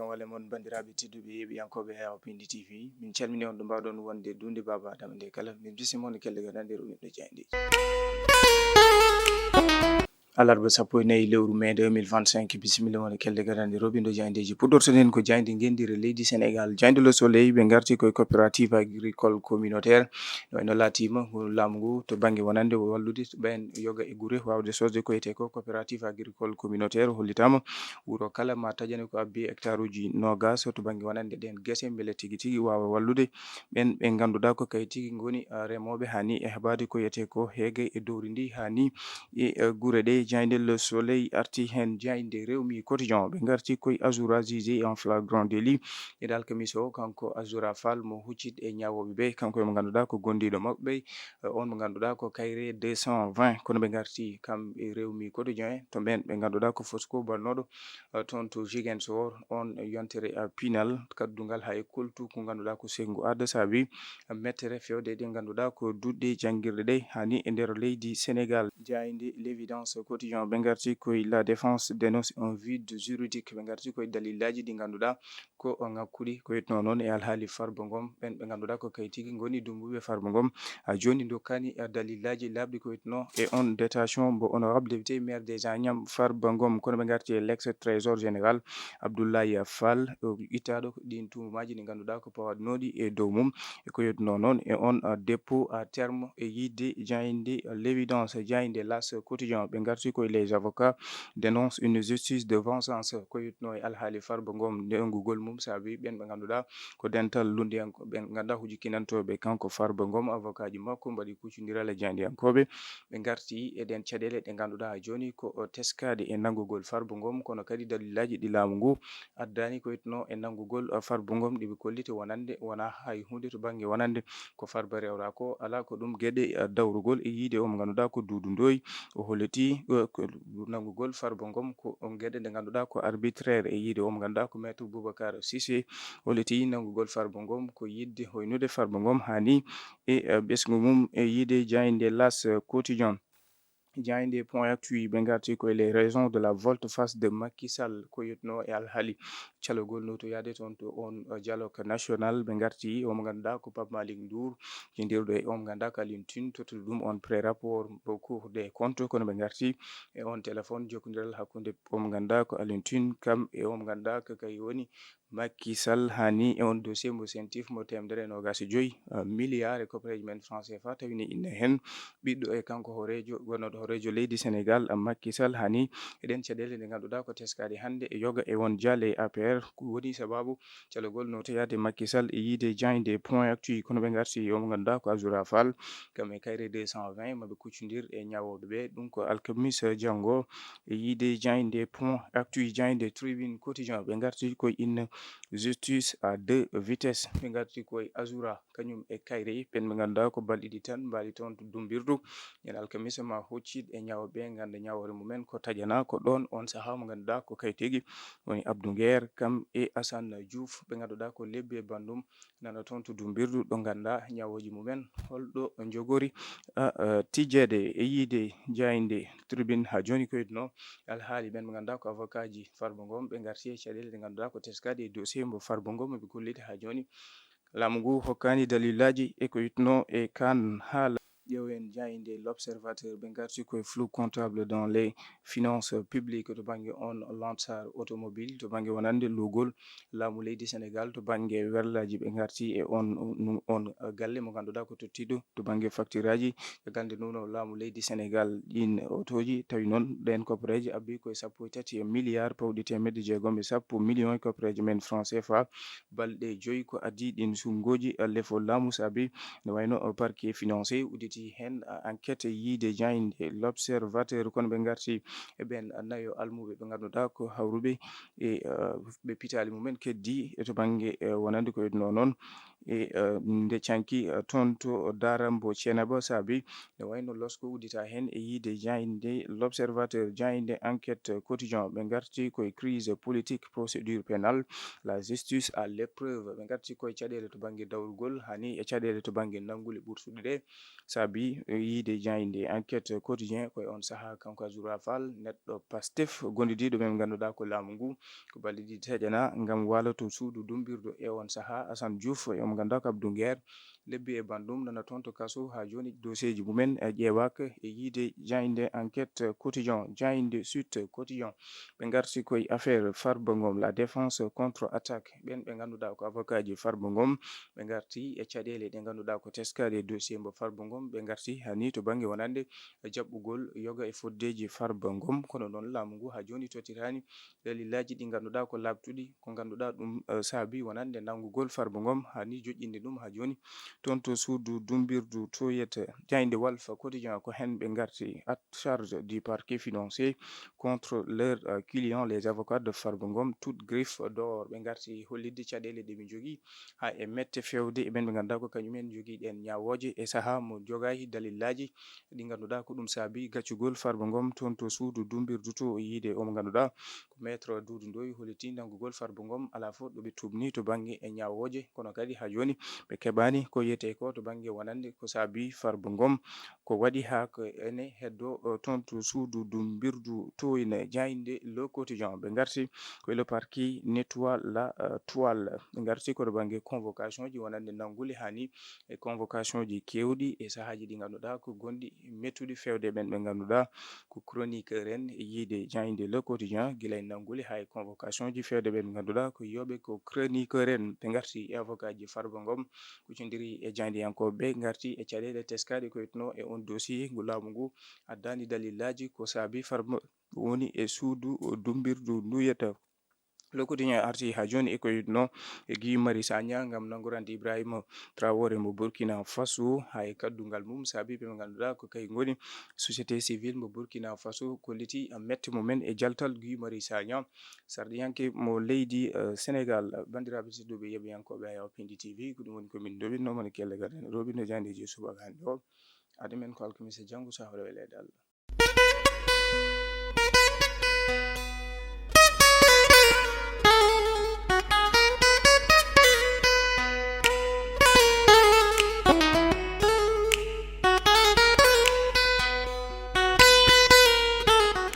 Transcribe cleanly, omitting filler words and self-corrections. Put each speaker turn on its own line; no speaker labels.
wale mon bandiraɓe tedduɓe heeɓiyankoɓe Pindi TV min calmini on ɗo mbawɗon wonde dunde baba adama nde kala min bisimon kelle gana nder ɓiɓɓe jeyɗeji alarba 14 lewru mai 2025 bisimilla woni kelde gadande robindo jayndeji puɗɗortoɗen ko jayde gendire leydi Sénégal. Jayde Le Soleil ɓe garti koye coopérative agricole communautaire no latima laamu ngu to banggue wonande wallude ɓen yoga e guure wawde sosde ko yete ko coopérative agricole communautaire hollitama wuro kala ma tajane ko abbi hectare uji nogas to banggue wonande ɗen guesse beele tigui tigui wawa wallude ɓen ɓe ganduɗa ko kay tigui goni remoɓe hani e heɓade ko yete ko heege e dowri ndi hani e guure ɗe. Jayde Le Soleil arti hen jayde rewmi quotidien ɓe garti koye Azoura jugé en flagrant délit e alkamisa o kanko Azoura Fall mo huccit e ñawoɓe ɓe kanko mo ganduɗa ko gondiɗo mabɓe on mo ganduɗa ko Kayre 220 kono ɓe garti kamɓe rewmi quotidien to ɓen ɓe ganduɗa ko Fosco bannoɗo toon to Ziguinchor on yontere pinal kaddugal hay koltu ko ganduɗa ko sengu adda saabi mettere fewde ɗe ganduɗa ko duɗɗe janguirɗe ɗe hani e nder leydi Sénégal. Jayde L'évidence quotidien ɓe garti koye la défense dénonce un vide juridique ɓe garti koye dalillaji ɗi ganduɗa ko ngakkuɗi ko yetno noon e alhaali Farba Ngom ɓen ɓe ganduɗa ko kay tigui goni dumbuɓe Farba Ngom joni dokkani dalillaji labɗi ko yetno e on détention mbo honorable député maire des Agnam Farba Ngom kono ɓe garti e l'ex trésor général Abdoulaye Fall ittaɗo ɗin tuhumaji ɗi ganduɗa ko pawadnoɗi e dow mum e ko yetno noon e on dépôt à terme e yidde jayde L'évidence. Jayde L'As quotidien ɓe garti koye les avocats dénonce une justice de vengeance ko yetno e alhaali Farba Ngom ndengugol mum saabi ɓen ɓe ganduɗa ko dental lundiyanko ɓe ganduɗa ko jikkinantoɓe kanko Farba Ngom avocat ji makko mbaɗi kucodiral e jandiyankoɓe ɓe garti e ɗen caɗele ɗe ganduɗa joni ko teskade e nanggugol Farba Ngom kono kadi dalillaji ɗi laamu ngu addani ko yetno e nanggugol Farba Ngom ɗiɓe kolliti wonande wona hay hunde to banggue wonande ko Farba rewra ko ala ko ɗum gueɗe dawrugol e yiide o mo ganduɗa ko Doudou Ndoye o holliti ko nanggugol Farba Ngom ko on gueɗe nde ganduɗa ko arbitraire e yiide o mo ganduɗa ko maître Boubacar Cissé holliti nanggugol Farba Ngom ko yidde hoynude Farba Ngom hani e ɓesgu mum e yiide. Jayde L'As quotidien jayde point actu ɓe garti koye les raisons de la volte-face de Macky Sall ko yetno e alhaali calogol notoyade toon to on dialogue national ɓe garti omo ganduɗa ko Pape Malick Ndour jindirɗo e omo ganduɗa ko Alioune Tine tottude ɗum on pré-rapport Cour des comptes kono ɓe garti e on téléphone jokkodiral hakkude omo ganduɗa ko Alioune Tine kam e omo ganduɗa ko kay woni Macky Sall hani e on dossier mo sentif mo 125 milliards e koppareji men franc CFA tawine inne hen ɓiɗɗo e kanko horejo gonnoɗo horejo leydi Sénégal Macky Sall hani eɗen caɗele ɗe ganduɗa ko teskade hande e yoga e won jaale APR ko woni sababu calogol notoyade Macky Sall e yiide jayde point actu kono ɓe garti omo ganduɗa ko Azoura Fall kam e Kayre 220 maɓe kuccodir e ñawoɓe ɓe ɗum ko alkamisa janggo e yiide jayde point actu jayde Tribune quotidien ɓe garti koye inne justice à deux vitesses ɓe garti koye Azoura kañum e Kayre ɓen ɓe ganduɗa ko balɗiɗi tan mbaɗi toon to dumbirdu en alkamisa ma hoccid e ñawoɓe ganda ñawore mumen ko taƴana ko ɗon on saaha mo ganduɗa ko kay tigui woni Abdou Nguer kam e Assane Diouf ɓe ganduɗa ko lebbi e bandum nana toon to dumbirdu ɗo ganda ñawoji mumen holɗo jogori tijjede e yiide jayde Tribune ha joni ko yetno alhaali ɓen ɓe ganduɗa ko avocat ji Farba Ngom ɓe garti e caɗele ɗe ganduɗa ko teskade e dossier mo Farba Ngom ɓe kolliti ha joni laamu ngu hokkani dalillaji e ko yitno e kan haala ƴeewen jayde L'Observateur ɓe garti koye flou comptable dans les finances publiques to banggue on Lansar automobile to banggue wonande lugol laamu leydi Sénégal to banggue werlaji ɓe garti e on galle mo ganduɗa ko tottiɗo to banggue facture aji e gande nuno laamu leydi Sénégal ɗin otoji tawi noon ɗen koppareji abbi koye 13 milliards pawɗi temedde jeegom e sappo millions e koppareji men franc CFA balɗe joyyi ko addi ɗin sungoji lefol laamu saabi no wayno parquet financier uditi hen enquête yiide jayde L'Observateur kono ɓe garti e ɓen nayo almuɓe ɓe ganduɗa ko hawruɓe e ɓe pitali mumen keddi e to banggue wonande ko yetno noon e nde canki tonto darambo Thiénaba saabi ne wayno losko uddita hen e yiide jayinde l'observateur jayinde enquête quotidien ɓe garti koye crise politique procédure pénale la justice à l'épreuve ɓe garti koye caɗele to banggue dawrugol hani e caɗele to banggue nanggude ɓursuɗe ɗe saabi yiide jayinde enquête quotidien koye on saaha kanko Azoura Fall neɗɗo Pastef gondidiɗo men ganduɗa ko laamu ngu ko balɗe ɗiɗi seeƴana gam walo to suudu dumbirdu e on saaha Assane Diouf e mo ganduɗa ko Abdou Nguer lebbi e bandum nana toon to kaso ha joni dossier ji mumen ƴeewaka e yiide jayinde enquête quotidien jayinde suite quotidien ɓe garti koye affaire Farba Ngom la défense contre attaque ɓen ɓe ganduɗa ko avocat ji Farba Ngom ɓe garti e caɗele ɗe ganduɗa ko teskade dossier mbo Farba Ngom ɓe garti hani to banggue wonande jaɓɓugol yoga e foddeji Farba Ngom kono noon laamu ngu ha joni tottitani dalillaji ɗi ganduɗa ko labtuɗi ko ganduɗa ɗum saabi wonande nangugol Farba Ngom hani joƴƴinde ɗum ha joni toon to suudu dumbirdu to yiyete jayde Walf quotidien ko hen ɓe garti à charge du parquet financier contre leurs clients les avocats de Farba Ngom toute griffe d'or ɓe garti hollidde caɗele ɗe ɓe jogui ha e mette fewde e ɓen ɓe ganduɗa ko kañumen jogui ɗen ñawoje e saaha mo jogayi dalillaji ɗi ganduɗa ko ɗum saabi gaccugol Farba Ngom toon to suudu dumbirdu to yiide omo ganduɗa ko maître Doudou Ndoye holliti nangugol Farba Ngom ala fof ɗoɓe tubni to banggue e ñawoje kono kadi ha joni ɓe keɓani ko yiyete ko to banggue wonande ko saabi Farba Ngom ko waɗi ha ko ene heddo toon to suudu dumbirdu to ene jayinde le quotidien ɓe garti ko le parquet nettoie la toile ɓe garti koto banggue convocation ji wonande nanggule hani e convocation ji kewɗi e sahaji ɗi ganduɗa ko gonɗi mettuɗi fewde ɓen ɓe ganduɗa ko chroniqueur en yiide jayinde le quotidien guila e nanggule ha e convocation ji fewde ɓen ganduɗa ko yoɓe ko chroniqueur en ɓe garti e avocat ji Farba Ngom kucodiri e jaydiyankoɓe garti e caɗele teskade ko yetno e on dossier ngu laamu ngu addani dalillaji ko saabi Farba woni e suudu dumbirdu ndu yiyata le quotidien arti ha joni e ko yitno e Guy Marius Sagna gam nangorande Ibrahima Traoré mo Burkina Faso ha e kaddungal mum saabi ɓe ganduɗa ko kay goni société civile mo Burkina Faso kolliti mette mumen e jaltal Guy Marius Sagna sardiyanke mo leydi Sénégal bandiraɓe tedduɓe yeɓoyankoɓe a yaw Pindi TV ko ɗum woni komin doɓinnomo ne kelle gaden roɓino jandeji subaka hande o aɗumen ko alkamisa janggo so hawre welede Allah